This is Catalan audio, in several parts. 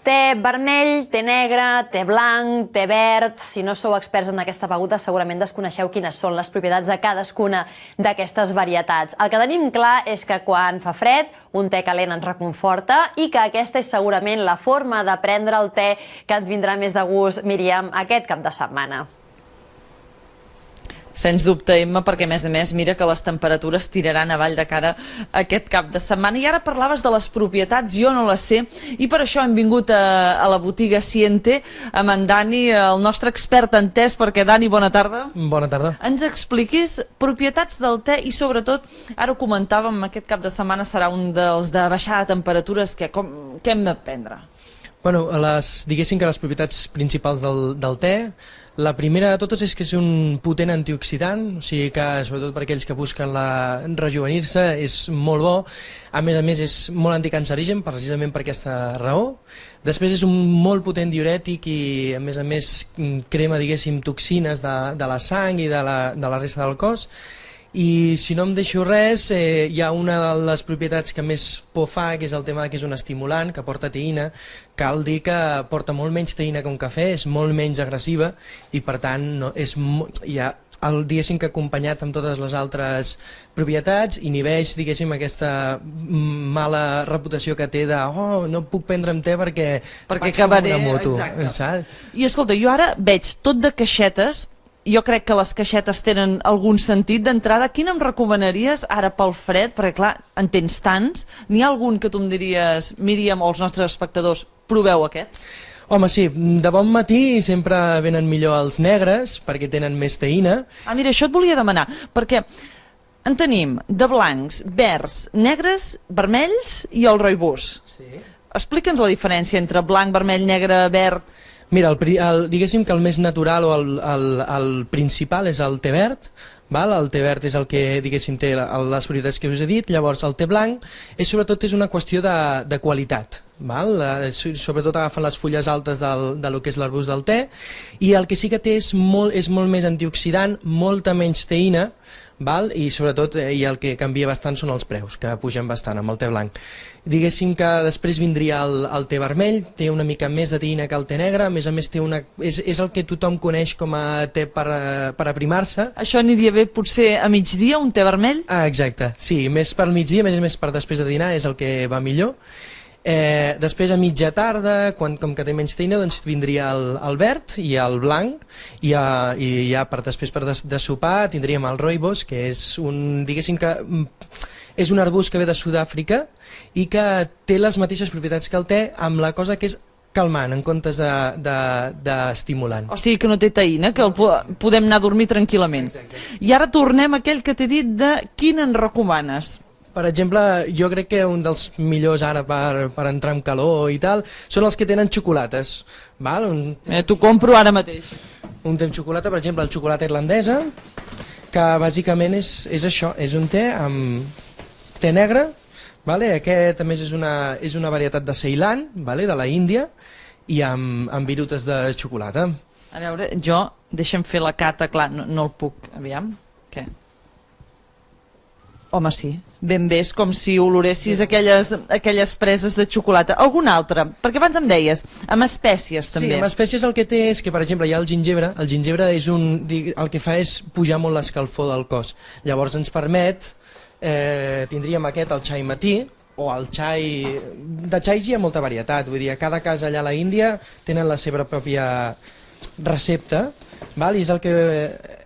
Té vermell, té negre, té blanc, té verd. Si no sou experts en aquesta beguda, segurament desconeixeu quines són les propietats de cadascuna d'aquestes varietats. El que tenim clar és que quan fa fred, un te calent ens reconforta i que aquesta és segurament la forma de prendre el te que ens vindrà més de gust, Míriam, aquest cap de setmana. Sens dubte, Emma, perquè a més, mira que les temperatures tiraran avall de cara aquest cap de setmana. I ara parlaves de les propietats, jo no les sé, i per això hem vingut a la botiga Siente amb en Dani, el nostre expert en tés, perquè Dani, bona tarda. Bona tarda. Ens expliquis propietats del te i sobretot, ara ho comentàvem, aquest cap de setmana serà un dels de baixada de temperatures, què hem de prendre? Bueno, diguéssim que les propietats principals del te, la primera de totes és que és un potent antioxidant, o sigui que sobretot per aquells que busquen rejuvenir-se és molt bo, a més és molt anticancerigen precisament per aquesta raó. Després és un molt potent diürètic i a més crema, diguéssim, toxines de la sang i de la resta del cos. I si no em deixo res, hi ha una de les propietats que més por fa, que és el tema que és un estimulant, que porta teïna. Cal dir que porta molt menys teïna que un cafè, és molt menys agressiva i per tant diguéssim que acompanyat amb totes les altres propietats inhibeix, diguéssim, aquesta mala reputació que té de no puc prendre'm te perquè acabaré una moto. Exacte. I escolta, jo ara veig tot de caixetes. Jo crec que les caixetes tenen algun sentit d'entrada. Quin em recomanaries ara pel fred? Perquè clar, en tens tants. N'hi ha algun que tu em diries, Míriam, o els nostres espectadors, proveu aquest? Home, sí, de bon matí sempre venen millor els negres perquè tenen més teïna. Mira, això et volia demanar, perquè en tenim de blancs, verds, negres, vermells i el rooibos. Sí. Explica'ns la diferència entre blanc, vermell, negre, verd. Mira, diguéssim que el més natural o el principal és el te verd. El te verd és el que, diguéssim, té les propietats que us he dit. Llavors el te blanc sobretot és una qüestió de qualitat. Sobretot agafen les fulles altes del que és l'arbust del te, i el que sí que té és molt més antioxidant, molta menys teïna, i sobretot el que canvia bastant són els preus, que pugen bastant amb el te blanc. Diguéssim que després vindria el te vermell, té una mica més de teïna que el te negre, a més és el que tothom coneix com a te per aprimar-se. Això aniria bé potser a migdia, un te vermell? Exacte, sí, més per migdia, més per després de dinar és el que va millor. Després a mitja tarda, com que té menys teïna, doncs vindria el verd i el blanc, i ja després de sopar tindríem el rooibos, que és diguéssim que és un arbust que ve de Sud-àfrica i que té les mateixes propietats que el te, amb la cosa que és calmant en comptes d'estimulant. O sigui que no té teïna, que podem anar a dormir tranquil·lament. Exacte. I ara tornem a aquell que t'he dit de quin en recomanes? Per exemple, jo crec que un dels millors ara per entrar en calor i tal són els que tenen xocolates. T'ho compro ara mateix. Un té xocolata, per exemple, el xocolata irlandesa, que bàsicament és això, és un te amb te negre. Aquest a més és una varietat de Ceilan, de la Índia, i amb virutes de xocolata. A veure, deixa'm fer la cata, clar, no el puc, aviam, què? Home, sí, ben bé, és com si oloressis aquelles preses de xocolata. Algun altre? Perquè abans em deies, amb espècies també. Sí, amb espècies el que té és que, per exemple, hi ha el gingebre. El gingebre el que fa és pujar molt l'escalfor del cos. Llavors ens permet, tindríem el xai matí, o el xai... De xais hi ha molta varietat, vull dir, a cada casa allà a la Índia tenen la seva pròpia recepta, i és el que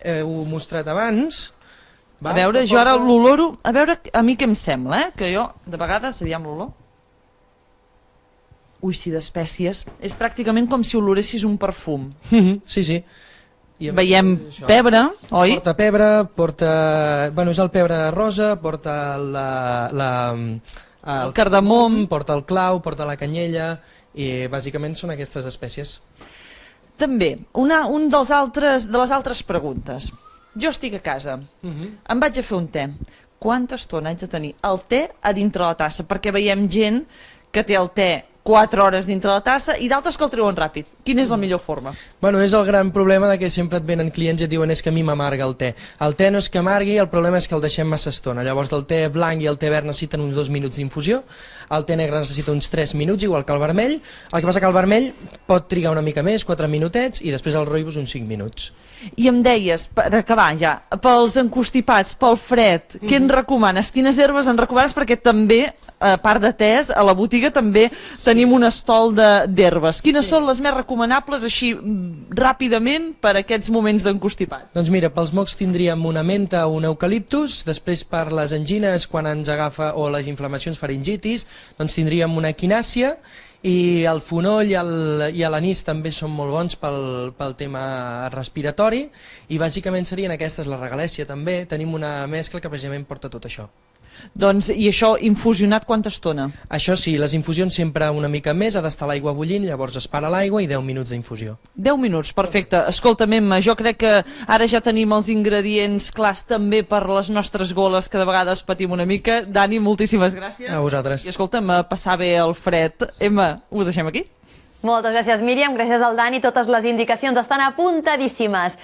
heu mostrat abans. A veure, jo ara l'oloro, a veure a mi què em sembla, que jo, de vegades, aviam l'olor. Ui, sí, d'espècies. És pràcticament com si oloressis un perfum. Sí, sí. Veiem pebre, oi? Porta pebre, és el pebre rosa, porta el cardamom, porta el clau, porta la canyella, i bàsicament són aquestes espècies. També, una de les altres preguntes. Jo estic a casa, em vaig a fer un te. Quanta estona haig de tenir el te a dintre la tassa? Perquè veiem gent que té el te 4 hores dintre la tassa i d'altres que el treuen ràpid. Quina és la millor forma? Bueno, és el gran problema de que sempre et venen clients i et diuen és que a mi m'amarga el te. El te no és que amargui, el problema és que el deixem massa estona. Llavors el te blanc i el te verd necessiten uns 2 minuts d'infusió, el te negre necessita uns 3 minuts, igual que el vermell. El que passa que el vermell pot trigar una mica més, 4 minutets, i després el rooibos uns 5 minuts. I em deies, per acabar ja, pels encostipats, pel fred, què en recomanes? Quines herbes en recomanes? Perquè també, a part de tés, a la botiga també tenim un estol d'herbes. Quines són les més recomanables, així, ràpidament, per a aquests moments d'encostipat? Doncs mira, pels mocs tindríem una menta o un eucaliptus, després per les angines, quan ens agafa, o les inflamacions faringitis, doncs tindríem una equinàcia, i el fonoll i l'anís també són molt bons pel tema respiratori, i bàsicament serien aquestes, la regalèssia també, tenim una mescla que precisament porta tot això. Doncs, i això infusionat quanta estona? Això sí, les infusions sempre una mica més, ha d'estar l'aigua bullint, llavors es para l'aigua i 10 minuts d'infusió. 10 minuts, perfecte. Escolta'm, Emma, jo crec que ara ja tenim els ingredients clars també per les nostres goles, que de vegades patim una mica. Dani, moltíssimes gràcies. A vosaltres. I escolta'm, a passar bé el fred. Emma, ho deixem aquí? Moltes gràcies, Míriam. Gràcies al Dani. Totes les indicacions estan apuntadíssimes.